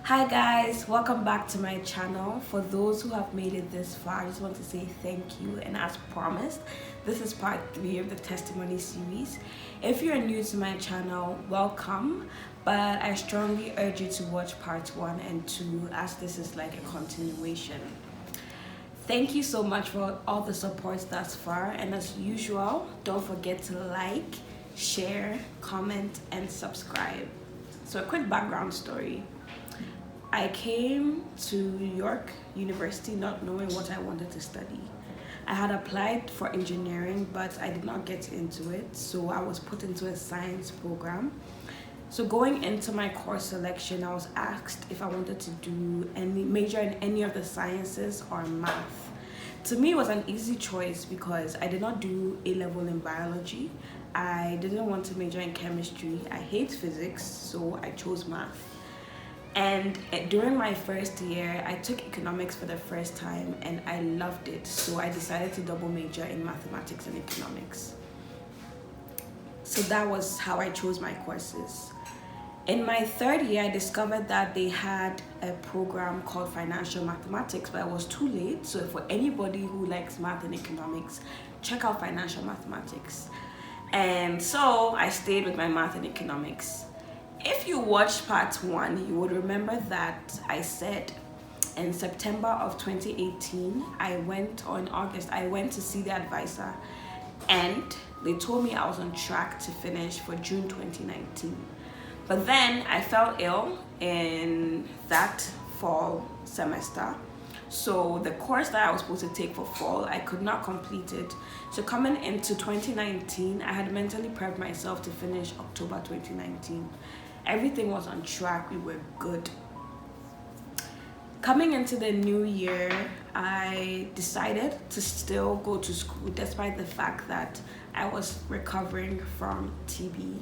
Hi guys, welcome back to my channel. For those who have made it this far, I just want to say thank you, and as promised, this is part 3 of the testimony series. If you're new to my channel, welcome, but I strongly urge you to watch part 1 and 2 as this is like a continuation. Thank you so much for all the support thus far, and as usual, don't forget to like, share, comment, and subscribe. So a quick background story. I came to York University not knowing what I wanted to study. I had applied for engineering, but I did not get into it, so I was put into a science program. So going into my course selection, I was asked if I wanted to do any major in any of the sciences or math. To me, it was an easy choice because I did not do A-level in biology. I didn't want to major in chemistry. I hate physics, so I chose math. And during my first year, I took economics for the first time and I loved it. So I decided to double major in mathematics and economics. So that was how I chose my courses. In my third year, I discovered that they had a program called financial mathematics, but I was too late. So for anybody who likes math and economics, check out financial mathematics. And so I stayed with my math and economics. If you watched part 1, you would remember that I said in September of 2018, in August, I went to see the advisor and they told me I was on track to finish for June 2019. But then I fell ill in that fall semester. So the course that I was supposed to take for fall, I could not complete it. So coming into 2019, I had mentally prepped myself to finish October 2019. Everything was on track, we were good. Coming into the new year, I decided to still go to school despite the fact that I was recovering from TB.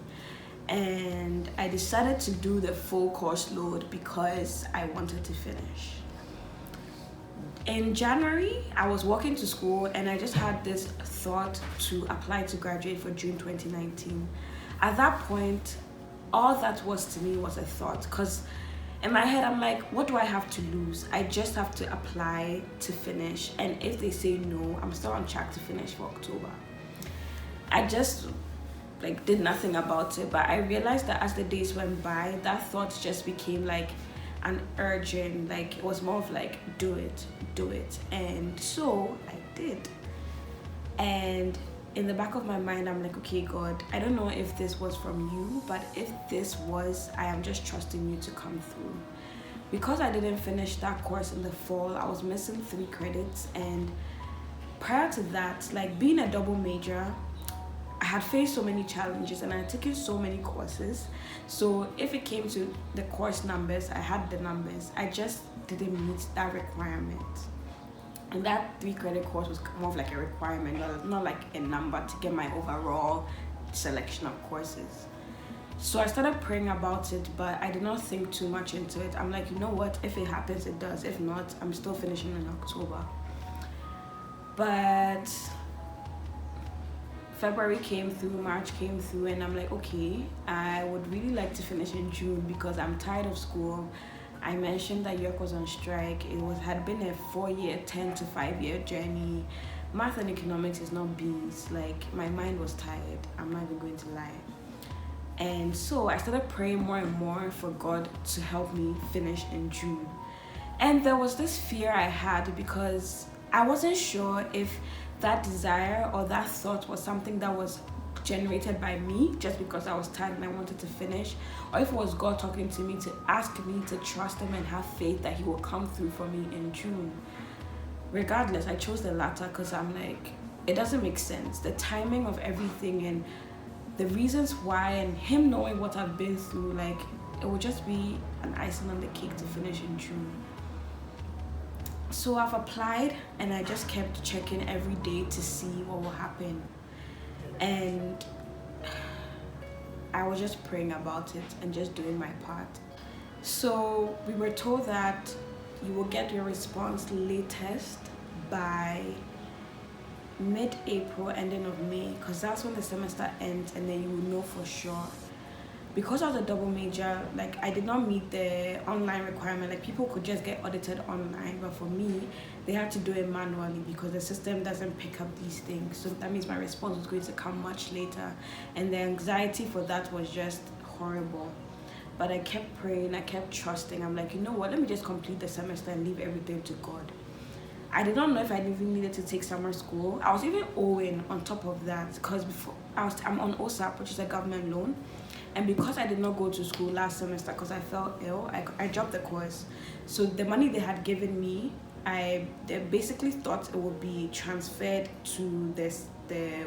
And I decided to do the full course load because I wanted to finish. In January, I was walking to school and I just had this thought to apply to graduate for June 2019. At that point, all that was to me was a thought, because in my head I'm like, what do I have to lose? I just have to apply to finish, and if they say no, I'm still on track to finish for October. I just did nothing about it, but I realized that as the days went by, that thought just became like an urging, it was more of like, do it. And so I did. And in the back of my mind, I'm like, okay, God, I don't know if this was from you, but if this was, I am just trusting you to come through. Because I didn't finish that course in the fall, I was missing 3 credits. And prior to that, being a double major, I had faced so many challenges and I had taken so many courses. So if it came to the course numbers, I had the numbers. I just didn't meet that requirement. And that 3 credit course was more of like a requirement, not like a number to get my overall selection of courses. So I started praying about it, but I did not think too much into it. I'm like, you know what, if it happens, it does. If not, I'm still finishing in October. But February came through, March came through, and I'm like, okay, I would really like to finish in June because I'm tired of school. I mentioned that York was on strike. Had been a 4-year, 10 to 5-year journey. Math and economics is not beans. My mind was tired. I'm not even going to lie. And so I started praying more and more for God to help me finish in June. And there was this fear I had because I wasn't sure if that desire or that thought was something that was generated by me just because I was tired and I wanted to finish, or if it was God talking to me to ask me to trust him and have faith that he will come through for me in June. Regardless, I chose the latter because I'm like, it doesn't make sense. The timing of everything and the reasons why and him knowing what I've been through, it would just be an icing on the cake to finish in June. So I've applied and I just kept checking every day to see what will happen. And I was just praying about it and just doing my part. So we were told that you will get your response latest by mid-April, ending of May, because that's when the semester ends, and then you will know for sure. because I was a double major, like I did not meet the online requirement. Like people could just get audited online, but for me, they had to do it manually because the system doesn't pick up these things. So that means my response was going to come much later, and the anxiety for that was just horrible. But I kept praying, I kept trusting. I'm like, you know what? Let me just complete the semester and leave everything to God. I did not know if I even needed to take summer school. I was even owing on top of that because before I'm on OSAP, which is a government loan, and because I did not go to school last semester because I felt ill, I dropped the course. So the money they had given me, they basically thought it would be transferred to the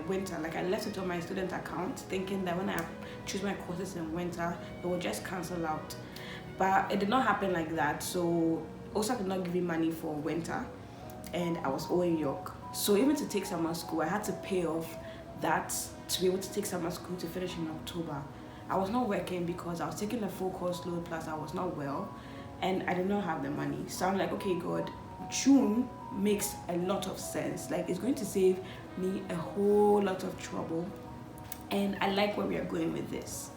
winter. Like I left it on my student account, thinking that when I choose my courses in winter, it will just cancel out. But it did not happen like that. So OSAP did not give me money for winter, and I was owing York. So even to take summer school, I had to pay off that to be able to take summer school to finish in October. I was not working because I was taking a full course load, plus I was not well, and I did not have the money. So I'm like, okay, God, June makes a lot of sense. Like it's going to save me a whole lot of trouble, and I like where we are going with this.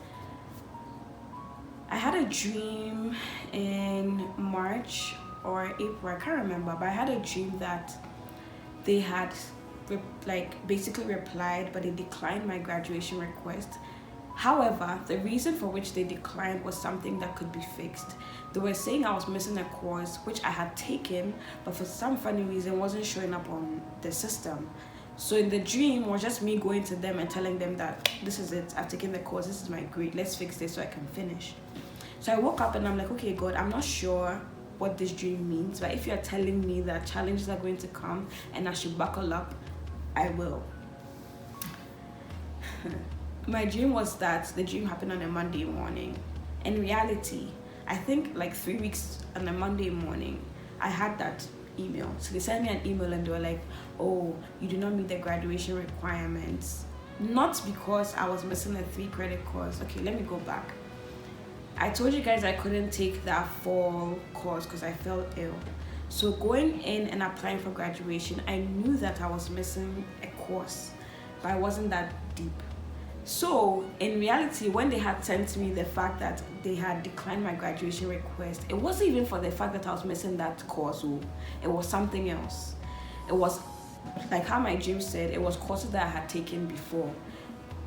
I had a dream in March or April, I can't remember, but I had a dream that they had basically replied, but they declined my graduation request. However, the reason for which they declined was something that could be fixed. They were saying I was missing a course which I had taken, but for some funny reason wasn't showing up on the system. So in the dream was just me going to them and telling them that this is it, I've taken the course, this is my grade, let's fix this so I can finish. So I woke up and I'm like, okay, God, I'm not sure what this dream means, but if you're telling me that challenges are going to come and I should buckle up, I will. My dream was that the dream happened on a Monday morning. In reality, I think like 3 weeks on a Monday morning, I had that email. So they sent me an email and they were like, oh, you do not meet the graduation requirements. Not because I was missing a 3 credit course. Okay, let me go back. I told you guys I couldn't take that fall course because I felt ill. So going in and applying for graduation, I knew that I was missing a course, but I wasn't that deep. So in reality, when they had sent me the fact that they had declined my graduation request, it wasn't even for the fact that I was missing that course. It was something else. It was like how my dream said, it was courses that I had taken before,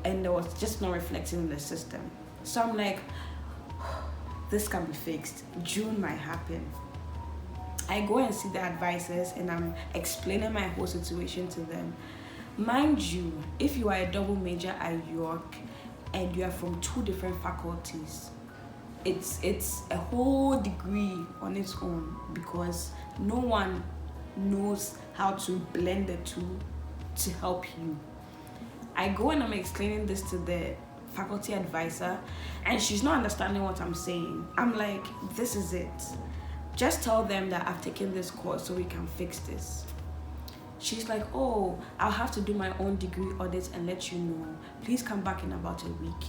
and it was just not reflecting in the system. So I'm like, this can be fixed. June might happen. I go and see the advisors and I'm explaining my whole situation to them. Mind you, if you are a double major at York and you are from 2 different faculties, it's a whole degree on its own because no one knows how to blend the two to help you. I go and I'm explaining this to the faculty advisor and she's not understanding what I'm saying. I'm like, this is it. Just tell them that I've taken this course so we can fix this. She's like, oh, I'll have to do my own degree audit and let you know. Please come back in about a week.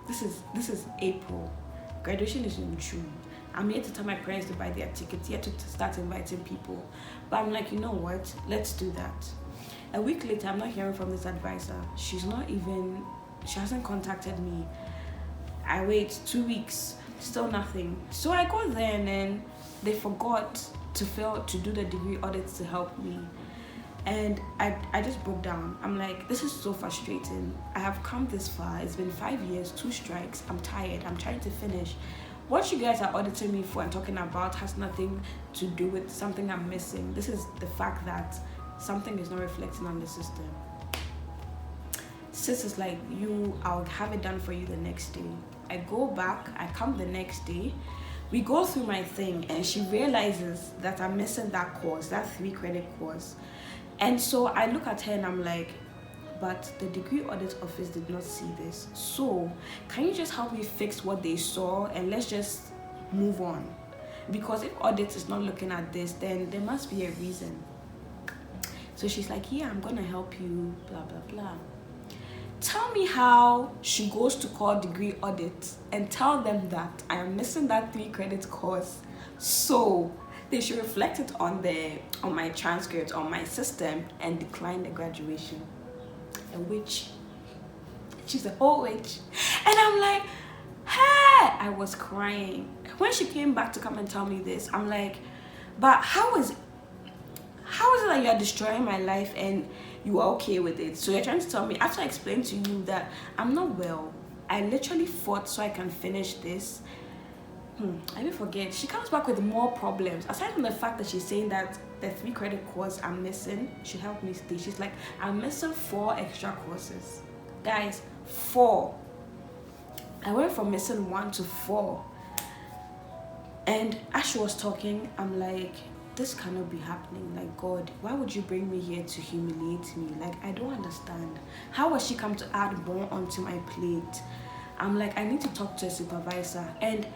This is April. Graduation is in June. I'm here to tell my parents to buy their tickets, here to start inviting people. But I'm like, you know what? Let's do that. A week later, I'm not hearing from this advisor. She hasn't contacted me. I wait 2 weeks, still nothing. So I go there and then they forgot to do the degree audits to help me. And I just broke down. I'm like, this is so frustrating. I have come this far. It's been 5 years, 2 strikes. I'm tired. I'm trying to finish. What you guys are auditing me for and talking about has nothing to do with something I'm missing. This is the fact that something is not reflecting on the system. Sis is like, I'll have it done for you the next day. I go back, I come the next day. We go through my thing and she realizes that I'm missing that course, that 3 credit course. And so I look at her and I'm like, but the degree audit office did not see this. So can you just help me fix what they saw and let's just move on? Because if audit is not looking at this, then there must be a reason. So she's like, yeah, I'm gonna help you, blah, blah, blah. Tell me how she goes to call degree audit and tell them that I am missing that 3 credit course. So they should reflect it on my transcript, on my system, and decline the graduation. A witch. She's a whole witch. And I'm like, Hey, I was crying. When she came back to come and tell me this, I'm like, but how is it that you are destroying my life and you are okay with it? So you're trying to tell me, after I explained to you that I'm not well, I literally fought so I can finish this. I didn't forget. She comes back with more problems. Aside from the fact that she's saying that the 3 credit course I'm missing should help me stay. She's like, I'm missing 4 extra courses. Guys, 4. I went from missing 1 to 4. And as she was talking, I'm like, this cannot be happening. Like, God, why would you bring me here to humiliate me? Like, I don't understand. How has she come to add more onto my plate? I'm like, I need to talk to a supervisor. And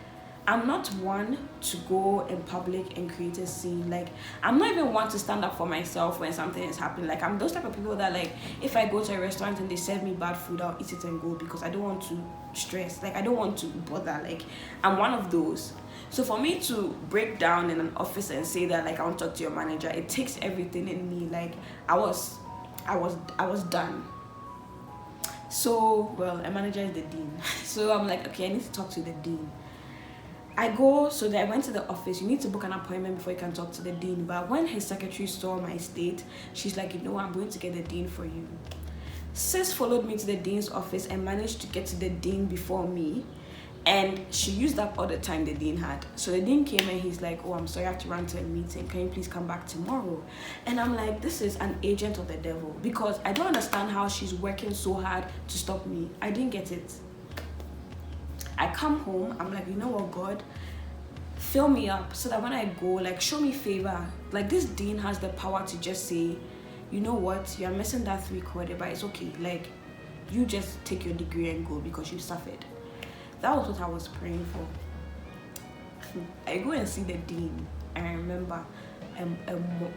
I'm not one to go in public and create a scene. Like, I'm not even one to stand up for myself when something is happening. Like, I'm those type of people that, like, if I go to a restaurant and they serve me bad food, I'll eat it and go because I don't want to stress. Like, I don't want to bother. Like, I'm one of those. So for me to break down in an office and say that, like, I want to talk to your manager, it takes everything in me. Like, I was done. So, well, a manager is the dean. So I'm like, okay, I need to talk to the dean. I went to the office. You need to book an appointment before you can talk to the dean. But when his secretary saw my state, she's like, you know, I'm going to get the dean for you. Sis followed me to the dean's office and managed to get to the dean before me. And she used up all the time the dean had. So the dean came and he's like, oh, I'm sorry, I have to run to a meeting. Can you please come back tomorrow? And I'm like, this is an agent of the devil. Because I don't understand how she's working so hard to stop me. I didn't get it. I come home, I'm like, you know what, God, fill me up so that when I go, like, show me favor. Like, this dean has the power to just say, you know what, you're missing that 3 credit, but it's okay. Like, you just take your degree and go because you suffered. That was what I was praying for. I go and see the dean, and I remember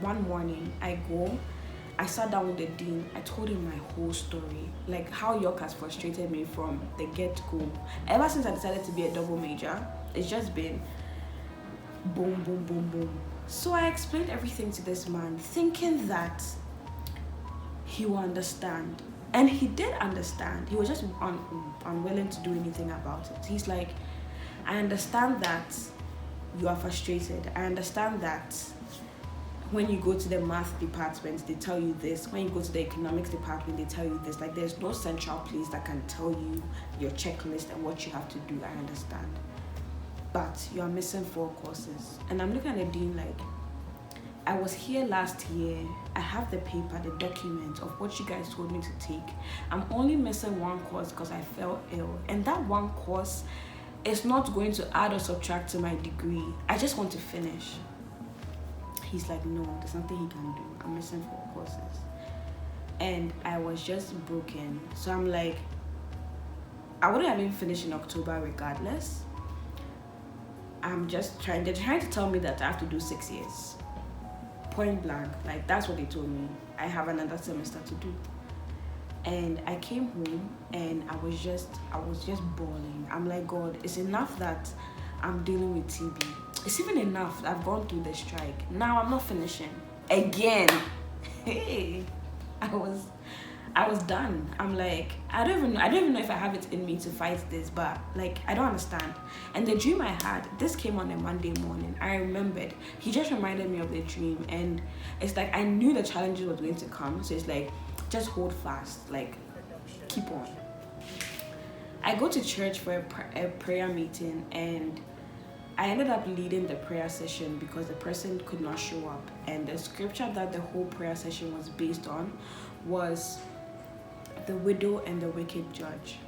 one morning I sat down with the dean. I told him my whole story, like how York has frustrated me from the get-go. Ever since I decided to be a double major, it's just been boom, boom, boom, boom. So I explained everything to this man, thinking that he will understand. And he did understand. He was just unwilling to do anything about it. He's like, I understand that you are frustrated. I understand that when you go to the math department, they tell you this. When you go to the economics department, they tell you this. Like, there's no central place that can tell you your checklist and what you have to do. I understand. But you are missing 4 courses. And I'm looking at the dean like, I was here last year. I have the paper, the document of what you guys told me to take. I'm only missing 1 course because I fell ill. And that 1 course is not going to add or subtract to my degree. I just want to finish. He's like, no, there's nothing he can do. I'm missing 4 courses. And I was just broken. So I'm like, I wouldn't have even finished in October regardless. They're trying to tell me that I have to do 6 years. Point blank. Like, that's what they told me. I have another semester to do. And I came home and I was just bawling. I'm like, God, it's enough that I'm dealing with TB. It's even enough that I've gone through the strike. Now I'm not finishing. Again. Hey. I was done. I'm like, I don't even know if I have it in me to fight this, but like, I don't understand. And the dream I had, this came on a Monday morning. I remembered. He just reminded me of the dream, and it's like I knew the challenges were going to come. So it's like, just hold fast, like, keep on. I go to church for a prayer meeting, and I ended up leading the prayer session because the person could not show up. And the scripture that the whole prayer session was based on was the widow and the wicked judge.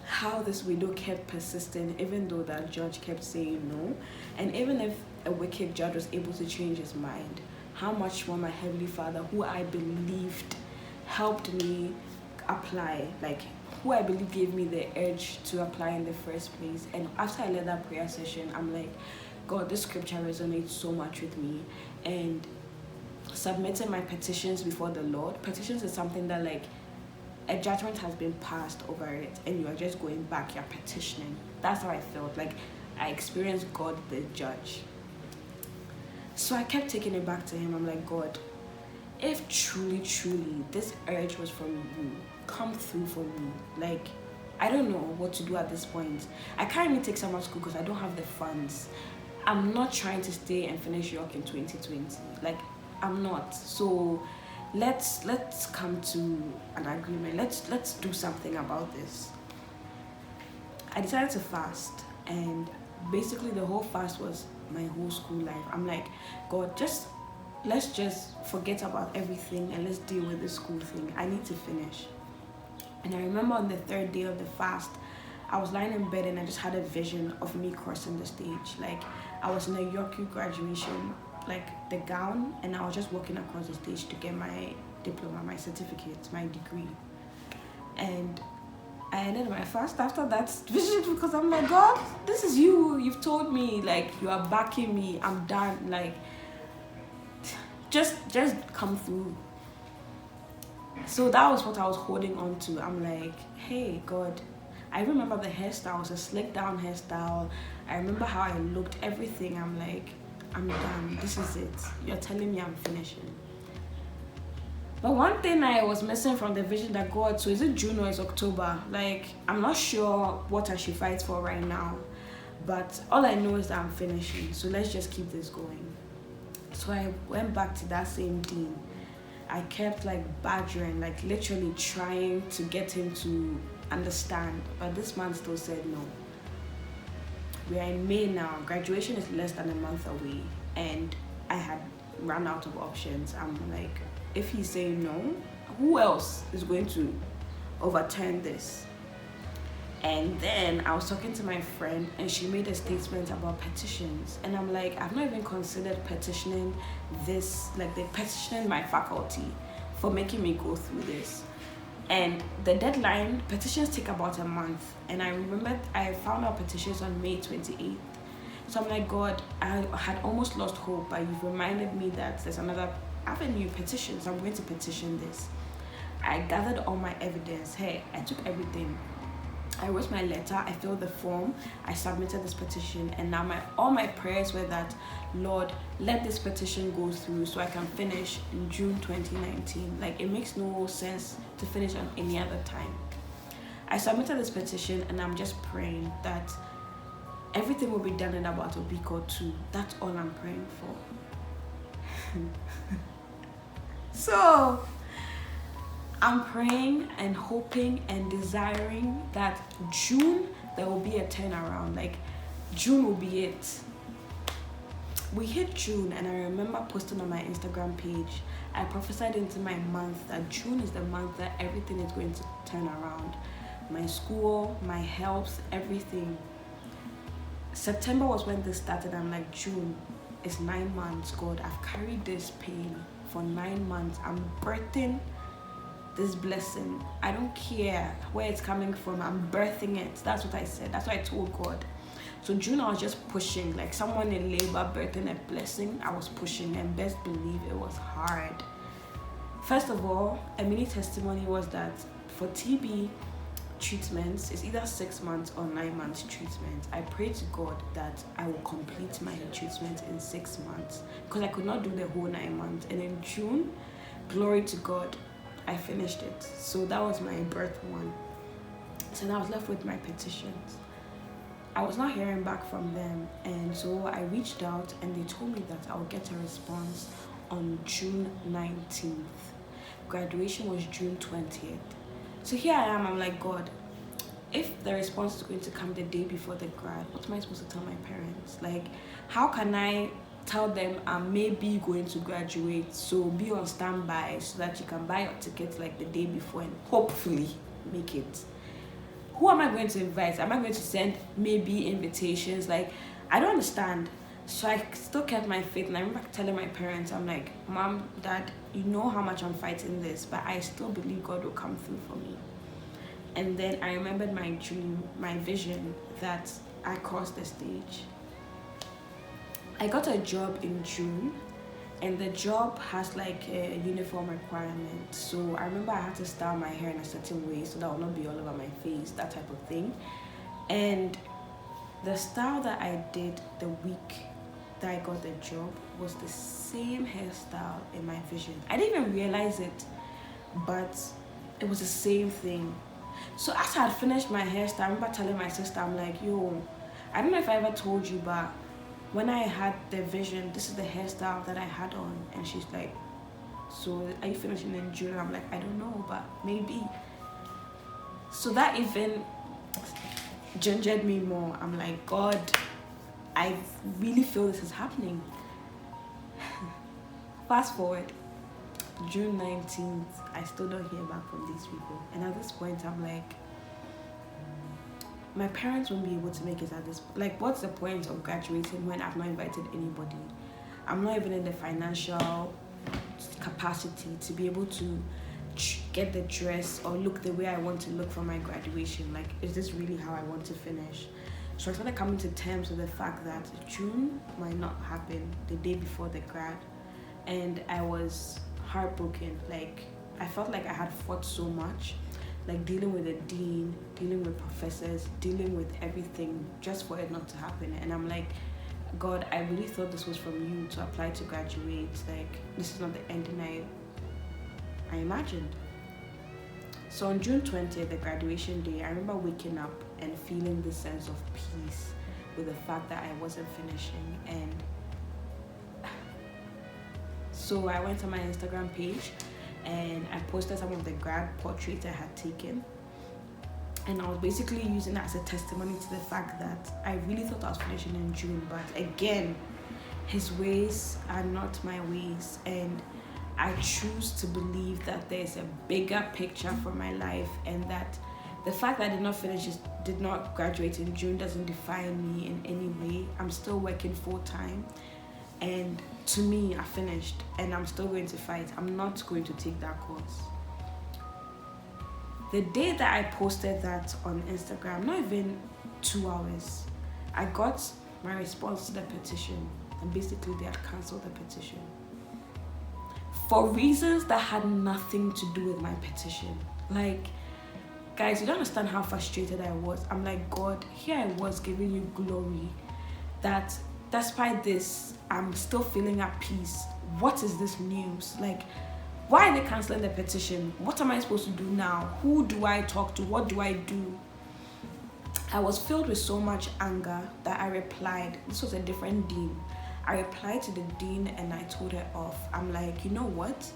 How this widow kept persisting even though that judge kept saying no. And even if a wicked judge was able to change his mind, how much more my Heavenly Father, who I believed helped me apply, like who I believe gave me the urge to apply in the first place. And after I led that prayer session, I'm like, God, this scripture resonates so much with me. And submitting my petitions before the Lord. Petitions is something that, like, a judgment has been passed over it and you are just going back, you're petitioning. That's how I felt. Like, I experienced God the judge. So I kept taking it back to him. I'm like, God, if truly this urge was from you, come through for me. Like, I don't know what to do at this point. I can't even take summer school because I don't have the funds. I'm not trying to stay and finish York in 2020. Like, I'm not. So let's come to an agreement. Let's do something about this. I decided to fast, and basically the whole fast was my whole school life. I'm like, God, let's just forget about everything and let's deal with the school thing. I need to finish. And I remember on the third day of the fast, I was lying in bed and I just had a vision of me crossing the stage. Like, I was in a York graduation, like the gown, and I was just walking across the stage to get my diploma, my certificate, my degree. And I ended my fast after that vision because I'm like, God, this is you. You've told me, like, you are backing me. I'm done. Like, just come through. So that was what I was holding on to. I'm like, hey, God. I remember the hairstyle was a slick down hairstyle. I remember how I looked, everything. I'm like, I'm done. This is it. You're telling me I'm finishing. But one thing I was missing from the vision that God, so is it June or is October? Like, I'm not sure what I should fight for right now. But all I know is that I'm finishing. So let's just keep this going. So I went back to that same dean. I kept like badgering, like literally trying to get him to understand. But this man still said no. We are in May now. Graduation is less than a month away. And I had run out of options. I'm like, if he's saying no, who else is going to overturn this? And then I was talking to my friend and she made a statement about petitions. And I'm like, I've not even considered petitioning this, like the petitioning my faculty for making me go through this. And the deadline, petitions take about a month. And I remembered I found out petitions on May 28th. So I'm like, God, I had almost lost hope, but you've reminded me that there's another avenue, petitions. I'm going to petition this. I gathered all my evidence. Hey, I took everything. I wrote my letter, I filled the form, I submitted this petition, and now all my prayers were that, Lord, let this petition go through so I can finish in June 2019. Like, it makes no sense to finish on any other time. I submitted this petition and I'm just praying that everything will be done in about a week or two. That's all I'm praying for. So I'm praying and hoping and desiring that June there will be a turnaround. Like, June will be it. We hit June and I remember posting on my Instagram page, I prophesied into my month that June is the month that everything is going to turn around. My school, my health, everything. September was when this started. I'm like, June is 9 months. God, I've carried this pain for 9 months. I'm birthing this blessing. I don't care where it's coming from. I'm birthing it. That's what I said. That's what I told God. So June, I was just pushing, like someone in labor birthing a blessing. I was pushing, and best believe it was hard. First of all, a mini testimony was that for TB treatments, it's either 6 months or 9 months treatment. I prayed to God that I will complete my treatment in 6 months because I could not do the whole 9 months. And in June, glory to God, I finished it. So that was my birth one. So now I was left with my petitions. I was not hearing back from them, and so I reached out and they told me that I would get a response on June 19th. Graduation was June 20th. So here I am, I'm like, God, if the response is going to come the day before the grad, what am I supposed to tell my parents? Like, how can I tell them I'm maybe going to graduate, so be on standby so that you can buy your tickets like the day before and hopefully make it? Who am I going to invite? Am I going to send maybe invitations? Like, I don't understand. So I still kept my faith, and I remember telling my parents, I'm like, Mom, Dad, you know how much I'm fighting this, but I still believe God will come through for me. And then I remembered my dream, my vision that I crossed the stage. I got a job in June, and the job has like a uniform requirement. So I remember I had to style my hair in a certain way so that will not be all over my face, that type of thing. And the style that I did the week that I got the job was the same hairstyle in my vision. I didn't even realize it, but it was the same thing. So as I had finished my hairstyle, I remember telling my sister, I'm like, yo, I don't know if I ever told you, but when I had the vision, this is the hairstyle that I had on. And she's like, so are you finishing in June? And I'm like, I don't know, but maybe. So that even gingered me more. I'm like, God, I really feel this is happening. Fast forward, June 19th, I still don't hear back from these people. And at this point, I'm like, my parents won't be able to make it at this point. Like, what's the point of graduating when I've not invited anybody? I'm not even in the financial capacity to be able to get the dress or look the way I want to look for my graduation. Like, is this really how I want to finish? So I started coming to terms with the fact that June might not happen, the day before the grad. And I was heartbroken. Like, I felt like I had fought so much, like dealing with the dean, dealing with professors, dealing with everything just for it not to happen. And I'm like, God, I really thought this was from you to apply to graduate. Like, this is not the ending I imagined. So on June 20th, the graduation day, I remember waking up and feeling this sense of peace with the fact that I wasn't finishing. And so I went on my Instagram page and I posted some of the grad portraits I had taken. And I was basically using that as a testimony to the fact that I really thought I was finishing in June. But again, his ways are not my ways. And I choose to believe that there's a bigger picture for my life, and that the fact that I did not graduate in June doesn't define me in any way. I'm still working full time. And to me, I finished and I'm still going to fight. I'm not going to take that course. The day that I posted that on Instagram, not even 2 hours, I got my response to the petition, and basically they had cancelled the petition for reasons that had nothing to do with my petition. Like, guys, you don't understand how frustrated I was. I'm like, God, here I was giving you glory, that despite this, I'm still feeling at peace. What is this news? Like, why are they canceling the petition? What am I supposed to do now? Who do I talk to? What do I do? I was filled with so much anger that I replied. This was a different dean. I replied to the dean and I told her off. I'm like, you know what?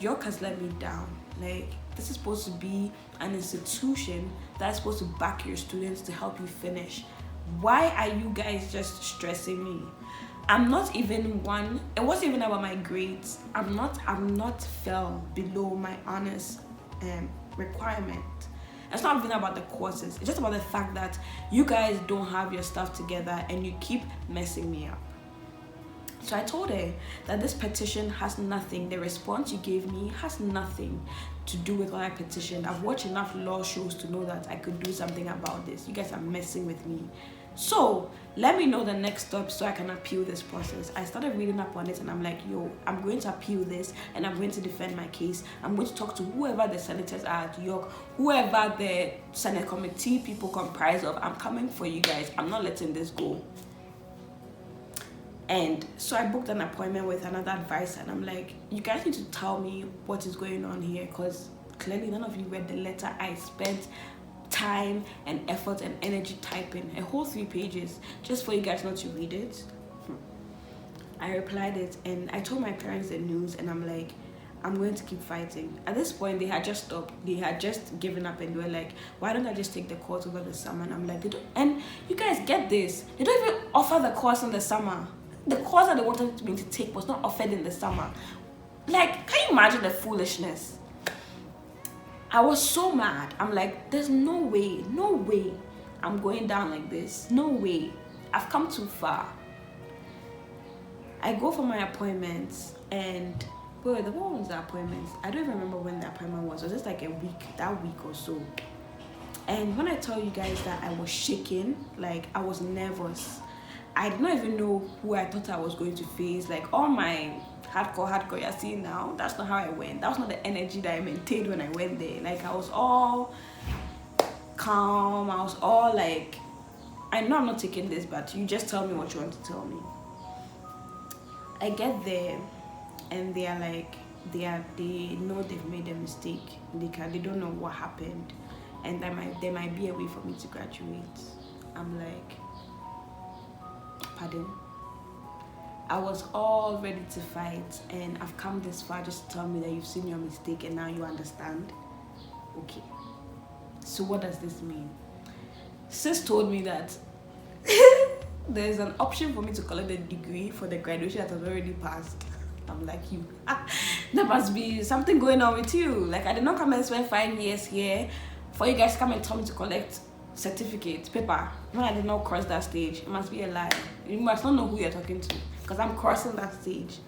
York has let me down. Like, this is supposed to be an institution that's supposed to back your students to help you finish. Why are you guys just stressing me? I'm not even one. It wasn't even about my grades. I'm not fell below my honors requirement. It's not even about the courses. It's just about the fact that you guys don't have your stuff together and you keep messing me up. So I told her that this petition has nothing, the response you gave me has nothing to do with what I petitioned. I've watched enough law shows to know that I could do something about this. You guys are messing with me. So let me know the next step so I can appeal this process. I started reading up on it and I'm like, yo, I'm going to appeal this and I'm going to defend my case. I'm going to talk to whoever the senators are at York, whoever the Senate committee people comprise of. I'm coming for you guys. I'm not letting this go. And so I booked an appointment with another advisor and I'm like, you guys need to tell me what is going on here, because clearly none of you read the letter I spent time and effort and energy typing, a whole 3 pages, just for you guys not to read it. I replied it and I told my parents the news and I'm like, I'm going to keep fighting. At this point, they had just stopped. They had just given up and they were like, why don't I just take the course over the summer? And I'm like, they don't. And you guys get this. They don't even offer the course in the summer. The course that they wanted me to take was not offered in the summer. Like, can you imagine the foolishness? I was so mad. I'm like, there's no way I'm going down like this. No way. I've come too far. I go for my appointments and what was the appointment? I don't even remember when the appointment was. It was just like that week or so. And when I tell you guys that I was shaking, like I was nervous. I did not even know who I thought I was going to face. Like all my hardcore you're seeing now, that's not how I went. That was not the energy that I maintained when I went there. Like I was all calm. I was all like, I know I'm not taking this, but you just tell me what you want to tell me. I get there and they are like, they know they've made a mistake. They don't know what happened. and there might be a way for me to graduate. I'm like, pardon? I was all ready to fight, and I've come this far just to tell me that you've seen your mistake and now you understand. Okay. So what does this mean? Sis told me that there's an option for me to collect a degree for the graduation that I've already passed. I'm like, you. There must be something going on with you. Like, I did not come and spend 5 years here for you guys to come and tell me to collect certificate, paper. When I did not cross that stage, it must be a lie. You must not know who you're talking to, because I'm crossing that stage.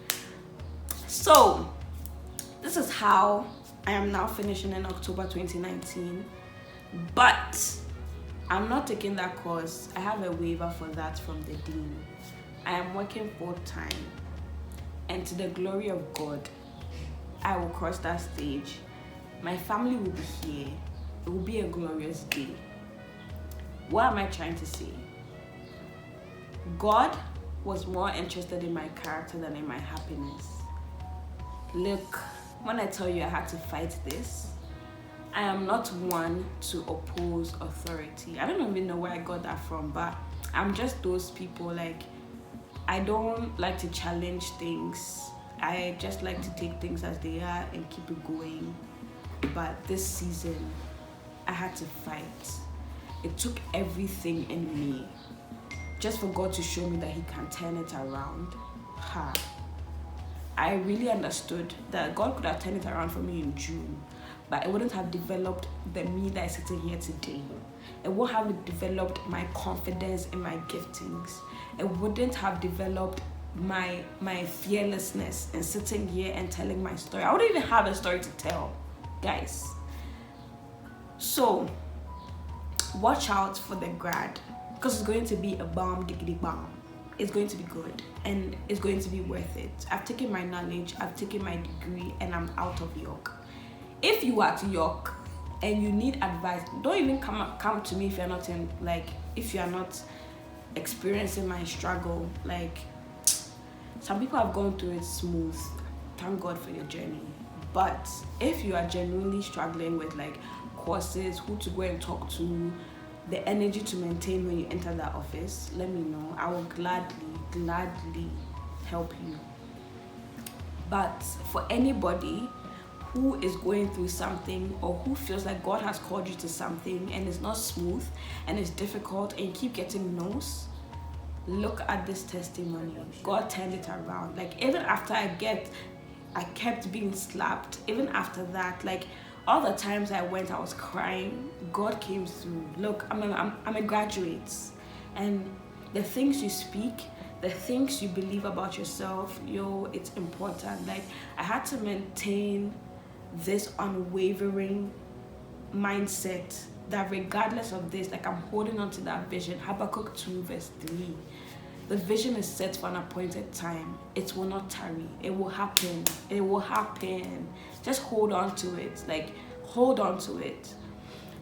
So, this is how I am now finishing in October 2019. But I'm not taking that course. I have a waiver for that from the dean. I am working full time. And to the glory of God, I will cross that stage. My family will be here. It will be a glorious day. What am I trying to say? God was more interested in my character than in my happiness. Look, when I tell you I had to fight this, I am not one to oppose authority. I don't even know where I got that from, but I'm just those people, like, I don't like to challenge things. I just like to take things as they are and keep it going. But this season, I had to fight. It took everything in me just for God to show me that He can turn it around. I really understood that God could have turned it around for me in June, but it wouldn't have developed the me that is sitting here today. It wouldn't have developed my confidence in my giftings. It wouldn't have developed my fearlessness in sitting here and telling my story. I wouldn't even have a story to tell, guys. So, watch out for the grad, because it's going to be a bomb diggity bomb. It's going to be good and it's going to be worth it. I've taken my knowledge, I've taken my degree, and I'm out of York. If you are to York and you need advice, don't even come to me if you're not in, like, if you are not experiencing my struggle. Like, some people have gone through it smooth. Thank God for your journey. But if you are genuinely struggling with, like, courses, who to go and talk to, the energy to maintain when you enter that office, let me know. I will gladly help you. But for anybody who is going through something, or who feels like God has called you to something and it's not smooth and it's difficult and you keep getting no's, look at this testimony. God turned it around. Like, even after I kept being slapped, even after that, like, all the times I went, I was crying, God came through. Look, I'm a graduate, and the things you speak, the things you believe about yourself, it's important. Like, I had to maintain this unwavering mindset that regardless of this, like, I'm holding on to that vision. Habakkuk 2 verse 3. The vision is set for an appointed time. It will not tarry. It will happen. It will happen. Just hold on to it. Like, hold on to it.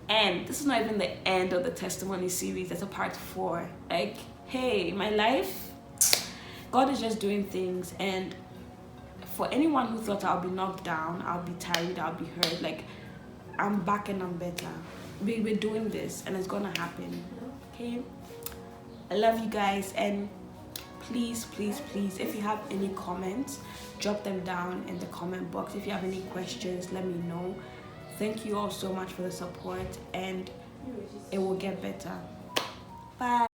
And this is not even the end of the testimony series. There's a part 4. Like, hey, my life, God is just doing things. And for anyone who thought I'll be knocked down, I'll be tired, I'll be hurt, like, I'm back and I'm better. We're doing this and it's gonna happen. Okay? I love you guys, and please, if you have any comments, drop them down in the comment box. If you have any questions, let me know. Thank you all so much for the support, and it will get better. Bye.